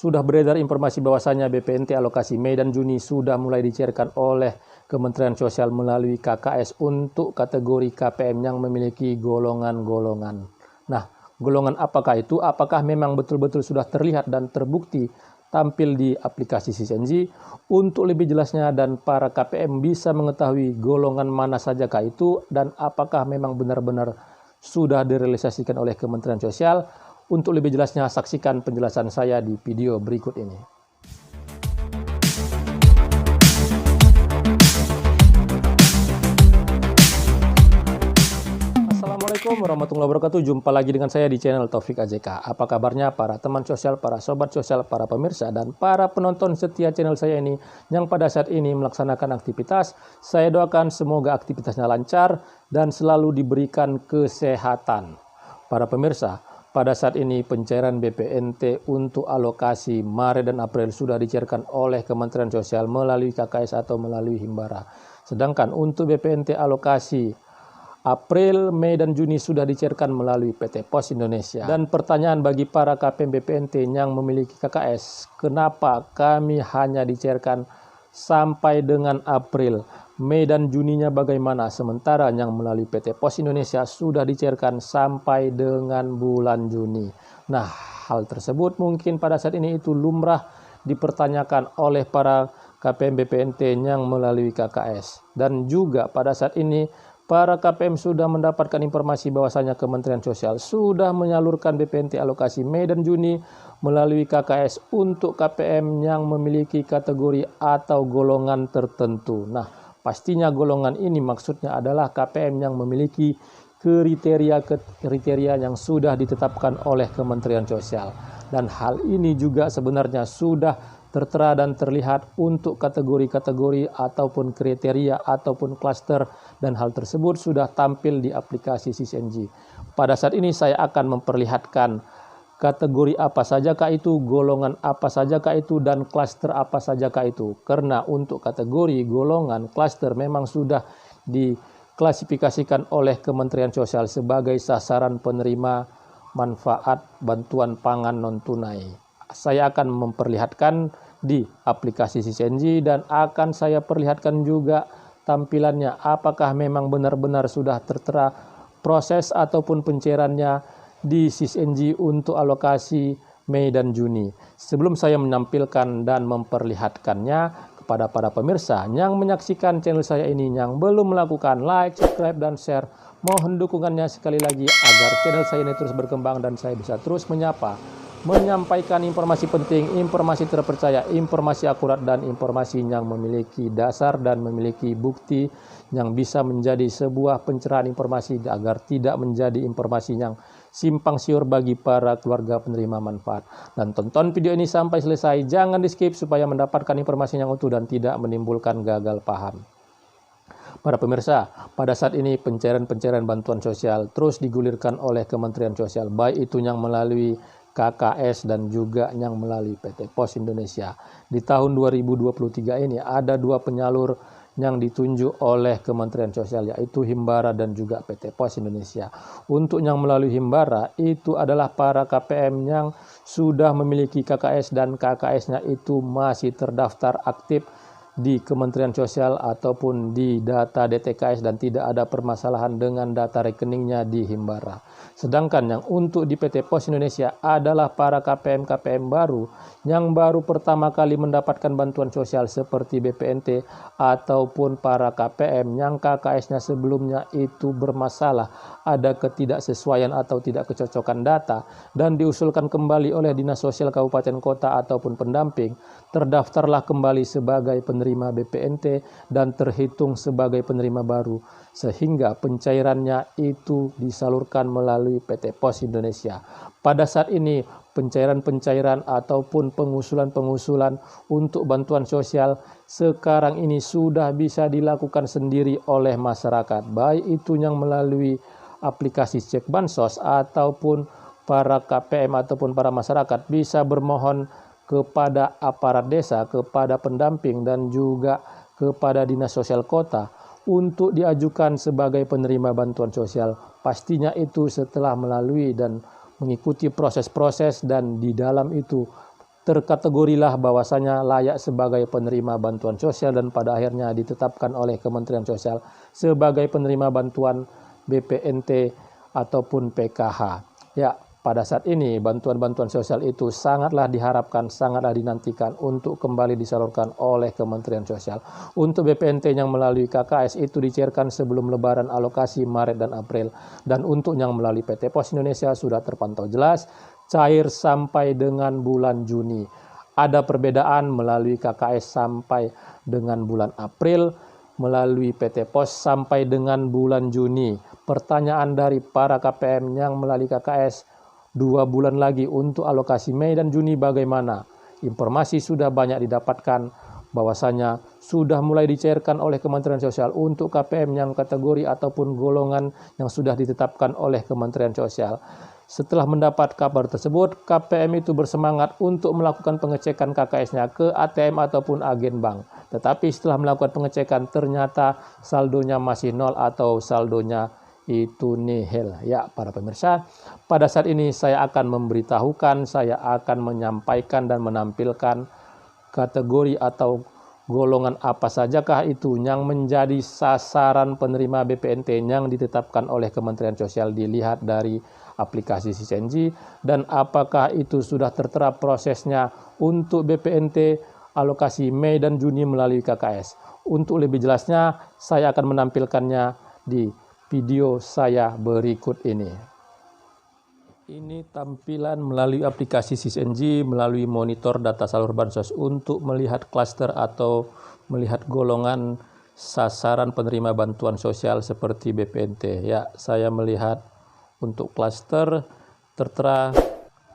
sudah beredar informasi bahwasannya BPNT alokasi Mei dan Juni sudah mulai dicairkan oleh Kementerian Sosial melalui KKS untuk kategori KPM yang memiliki golongan-golongan. Nah, golongan apakah itu? Apakah memang betul-betul sudah terlihat dan terbukti tampil di aplikasi SisNJ? Untuk lebih jelasnya dan para KPM bisa mengetahui golongan mana sajakah itu dan apakah memang benar-benar sudah direalisasikan oleh Kementerian Sosial. Untuk lebih jelasnya, saksikan penjelasan saya di video berikut ini. Assalamualaikum warahmatullahi wabarakatuh. Jumpa lagi dengan saya di channel Taufik AJK. Apa kabarnya para teman sosial, para sobat sosial, para pemirsa, dan para penonton setia channel saya ini yang pada saat ini melaksanakan aktivitas? Saya doakan semoga aktivitasnya lancar dan selalu diberikan kesehatan. Para pemirsa, pada saat ini pencairan BPNT untuk alokasi Maret dan April sudah dicairkan oleh Kementerian Sosial melalui KKS atau melalui Himbara. Sedangkan untuk BPNT alokasi April, Mei, dan Juni sudah dicairkan melalui PT Pos Indonesia. Dan pertanyaan bagi para KPM BPNT yang memiliki KKS, kenapa kami hanya dicairkan sampai dengan April? Mei dan Juninya bagaimana? Sementara yang melalui PT Pos Indonesia sudah dicairkan sampai dengan bulan Juni. Nah, hal tersebut mungkin pada saat ini itu lumrah dipertanyakan oleh para KPM BPNT yang melalui KKS. Dan juga pada saat ini para KPM sudah mendapatkan informasi bahwasanya Kementerian Sosial sudah menyalurkan BPNT alokasi Mei dan Juni melalui KKS untuk KPM yang memiliki kategori atau golongan tertentu. Nah, pastinya golongan ini maksudnya adalah KPM yang memiliki kriteria yang sudah ditetapkan oleh Kementerian Sosial. Dan hal ini juga sebenarnya sudah tertera dan terlihat untuk kategori-kategori ataupun kriteria ataupun klaster, dan hal tersebut sudah tampil di aplikasi SisNJ. Pada saat ini saya akan memperlihatkan kategori apa sajakah itu, golongan apa sajakah itu, dan klaster apa sajakah itu. Karena untuk kategori, golongan, klaster memang sudah diklasifikasikan oleh Kementerian Sosial sebagai sasaran penerima manfaat bantuan pangan non-tunai. Saya akan memperlihatkan di aplikasi SisNJ dan akan saya perlihatkan juga tampilannya. Apakah memang benar-benar sudah tertera proses ataupun pencairannya di SisNJ untuk alokasi Mei dan Juni. Sebelum saya menampilkan dan memperlihatkannya kepada para pemirsa yang menyaksikan channel saya ini yang belum melakukan like, subscribe, dan share, mohon dukungannya sekali lagi agar channel saya ini terus berkembang dan saya bisa terus menyampaikan informasi penting, informasi terpercaya, informasi akurat, dan informasi yang memiliki dasar dan memiliki bukti yang bisa menjadi sebuah pencerahan informasi agar tidak menjadi informasi yang simpang siur bagi para keluarga penerima manfaat. Dan tonton video ini sampai selesai, jangan di skip supaya mendapatkan informasi yang utuh dan tidak menimbulkan gagal paham. Para pemirsa, pada saat ini pencairan bantuan sosial terus digulirkan oleh Kementerian Sosial, baik itu yang melalui KKS dan juga yang melalui PT Pos Indonesia. Di tahun 2023 ini ada dua penyalur yang ditunjuk oleh Kementerian Sosial, yaitu Himbara dan juga PT Pos Indonesia. Untuk yang melalui Himbara itu adalah para KPM yang sudah memiliki KKS dan KKS-nya itu masih terdaftar aktif di Kementerian Sosial ataupun di data DTKS dan tidak ada permasalahan dengan data rekeningnya di Himbara. Sedangkan yang untuk di PT Pos Indonesia adalah para KPM baru yang baru pertama kali mendapatkan bantuan sosial seperti BPNT ataupun para KPM yang KKS-nya sebelumnya itu bermasalah, ada ketidaksesuaian atau tidak kecocokan data dan diusulkan kembali oleh Dinas Sosial Kabupaten Kota ataupun pendamping, terdaftarlah kembali sebagai penerima BPNT dan terhitung sebagai penerima baru sehingga pencairannya itu disalurkan melalui PT Pos Indonesia. Pada saat ini pencairan ataupun pengusulan untuk bantuan sosial sekarang ini sudah bisa dilakukan sendiri oleh masyarakat, baik itu yang melalui aplikasi Cek Bansos ataupun para KPM ataupun para masyarakat bisa bermohon kepada aparat desa, kepada pendamping, dan juga kepada Dinas Sosial Kota untuk diajukan sebagai penerima bantuan sosial. Pastinya itu setelah melalui dan mengikuti proses-proses dan di dalam itu terkategorilah bahwasanya layak sebagai penerima bantuan sosial dan pada akhirnya ditetapkan oleh Kementerian Sosial sebagai penerima bantuan BPNT ataupun PKH. Ya, pada saat ini bantuan-bantuan sosial itu sangatlah diharapkan, sangatlah dinantikan untuk kembali disalurkan oleh Kementerian Sosial. Untuk BPNT yang melalui KKS itu dicairkan sebelum Lebaran alokasi Maret dan April. Dan untuk yang melalui PT Pos Indonesia sudah terpantau jelas cair sampai dengan bulan Juni. Ada perbedaan melalui KKS sampai dengan bulan April, melalui PT Pos sampai dengan bulan Juni. Pertanyaan dari para KPM yang melalui KKS, 2 bulan lagi untuk alokasi Mei dan Juni bagaimana? Informasi sudah banyak didapatkan bahwasanya sudah mulai dicairkan oleh Kementerian Sosial untuk KPM yang kategori ataupun golongan yang sudah ditetapkan oleh Kementerian Sosial. Setelah mendapat kabar tersebut, KPM itu bersemangat untuk melakukan pengecekan KKS-nya ke ATM ataupun agen bank. Tetapi setelah melakukan pengecekan ternyata saldonya masih nol atau saldonya itu nihil. Ya, para pemirsa, pada saat ini saya akan memberitahukan, saya akan menyampaikan dan menampilkan kategori atau golongan apa sajakah itu yang menjadi sasaran penerima BPNT yang ditetapkan oleh Kementerian Sosial dilihat dari aplikasi Sisenji, dan apakah itu sudah tertera prosesnya untuk BPNT alokasi Mei dan Juni melalui KKS. Untuk lebih jelasnya saya akan menampilkannya di video saya berikut ini. Ini tampilan melalui aplikasi Sisenji melalui monitor data salur bansos untuk melihat klaster atau melihat golongan sasaran penerima bantuan sosial seperti BPNT. Ya, saya melihat untuk klaster tertera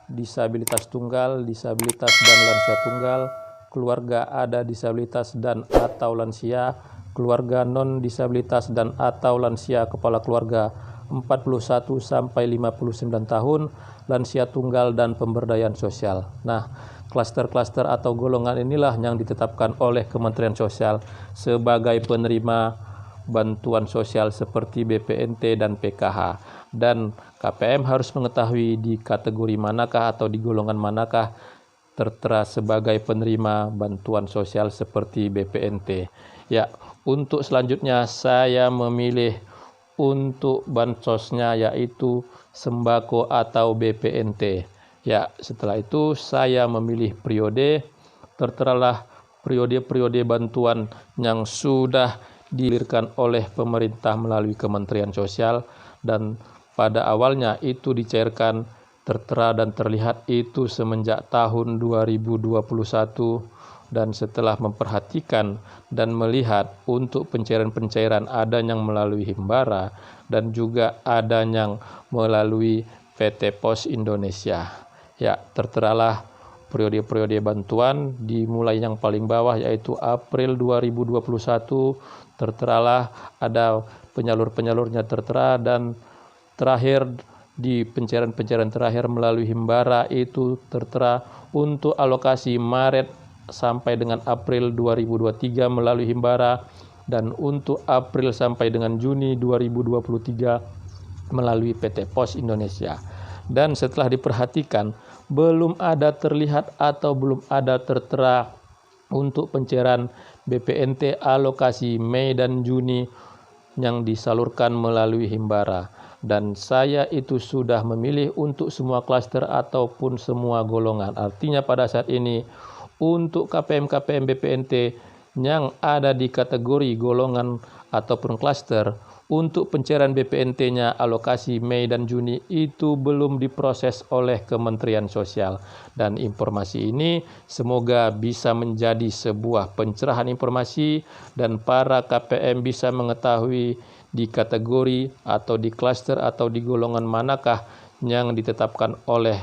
disabilitas tunggal, disabilitas dan lansia tunggal, keluarga ada disabilitas dan atau lansia, keluarga non disabilitas dan atau lansia kepala keluarga 41 sampai 59 tahun, lansia tunggal dan pemberdayaan sosial. Nah, klaster-klaster atau golongan inilah yang ditetapkan oleh Kementerian Sosial sebagai penerima bantuan sosial seperti BPNT dan PKH. Dan KPM harus mengetahui di kategori manakah atau di golongan manakah tertera sebagai penerima bantuan sosial seperti BPNT. Ya, untuk selanjutnya saya memilih untuk bansosnya yaitu sembako atau BPNT. Ya, setelah itu saya memilih periode, terteralah periode-periode bantuan yang sudah dilirkan oleh pemerintah melalui Kementerian Sosial, dan pada awalnya itu dicairkan tertera dan terlihat itu semenjak tahun 2021. Dan setelah memperhatikan dan melihat untuk pencairan-pencairan ada yang melalui Himbara dan juga ada yang melalui PT Pos Indonesia. Ya, terteralah periode-periode bantuan dimulai yang paling bawah yaitu April 2021, terteralah ada penyalur-penyalurnya tertera, dan terakhir di pencairan-pencairan terakhir melalui Himbara itu tertera untuk alokasi Maret sampai dengan April 2023 melalui Himbara, dan untuk April sampai dengan Juni 2023 melalui PT Pos Indonesia. Dan setelah diperhatikan belum ada terlihat atau belum ada tertera untuk pencairan BPNT alokasi Mei dan Juni yang disalurkan melalui Himbara. Dan saya itu sudah memilih untuk semua klaster ataupun semua golongan. Artinya pada saat ini untuk KPM-KPM BPNT yang ada di kategori golongan ataupun klaster, untuk pencairan BPNT-nya alokasi Mei dan Juni itu belum diproses oleh Kementerian Sosial. Dan informasi ini semoga bisa menjadi sebuah pencerahan informasi dan para KPM bisa mengetahui di kategori atau di klaster atau di golongan manakah yang ditetapkan oleh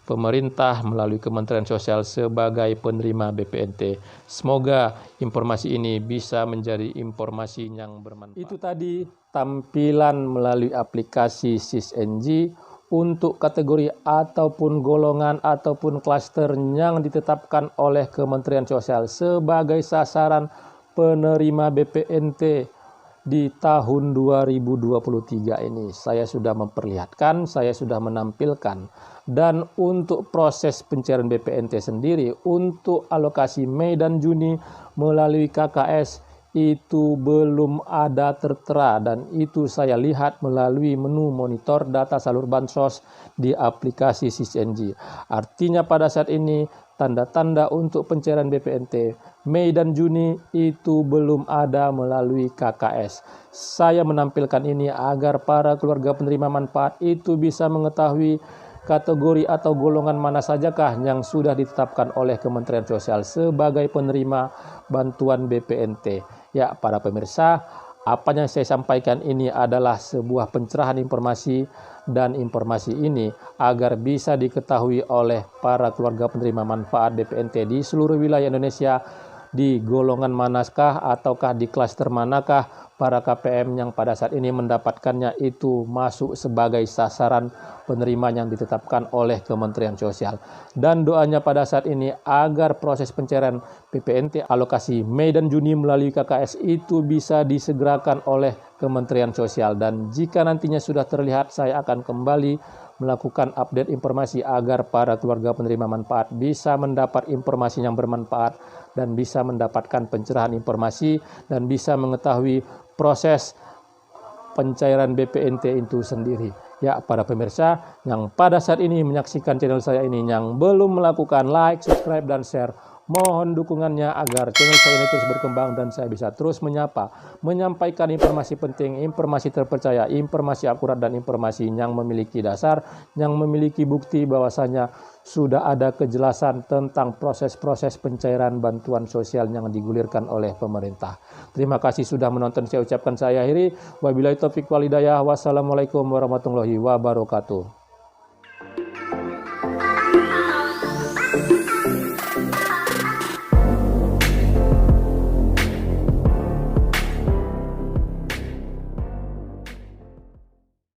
pemerintah melalui Kementerian Sosial sebagai penerima BPNT. Semoga informasi ini bisa menjadi informasi yang bermanfaat. Itu tadi tampilan melalui aplikasi Sisenji untuk kategori ataupun golongan ataupun klaster yang ditetapkan oleh Kementerian Sosial sebagai sasaran penerima BPNT di tahun 2023 ini. Saya sudah memperlihatkan, saya sudah menampilkan. Dan untuk proses pencairan BPNT sendiri, untuk alokasi Mei dan Juni melalui KKS, itu belum ada tertera, dan itu saya lihat melalui menu monitor data salur bansos di aplikasi SysNG. Artinya pada saat ini tanda-tanda untuk pencairan BPNT Mei dan Juni itu belum ada melalui KKS. Saya menampilkan ini agar para keluarga penerima manfaat itu bisa mengetahui kategori atau golongan mana sajakah yang sudah ditetapkan oleh Kementerian Sosial sebagai penerima bantuan BPNT. Ya, para pemirsa, apa yang saya sampaikan ini adalah sebuah pencerahan informasi, dan informasi ini agar bisa diketahui oleh para keluarga penerima manfaat BPNT di seluruh wilayah Indonesia, di golongan manakah ataukah di klaster manakah para KPM yang pada saat ini mendapatkannya itu masuk sebagai sasaran penerima yang ditetapkan oleh Kementerian Sosial. Dan doanya pada saat ini agar proses pencairan BPNT alokasi Mei dan Juni melalui KKS itu bisa disegerakan oleh Kementerian Sosial. Dan jika nantinya sudah terlihat, saya akan kembali melakukan update informasi agar para keluarga penerima manfaat bisa mendapat informasi yang bermanfaat dan bisa mendapatkan pencerahan informasi dan bisa mengetahui proses pencairan BPNT itu sendiri. Ya, para pemirsa yang pada saat ini menyaksikan channel saya ini, yang belum melakukan like, subscribe, dan share, mohon dukungannya agar channel saya ini terus berkembang dan saya bisa terus menyampaikan informasi penting, informasi terpercaya, informasi akurat, dan informasi yang memiliki dasar, yang memiliki bukti bahwasanya sudah ada kejelasan tentang proses-proses pencairan bantuan sosial yang digulirkan oleh pemerintah. Terima kasih sudah menonton. Saya ucapkan, saya akhiri. Wabillahi taufiq wal hidayah. Wassalamualaikum warahmatullahi wabarakatuh.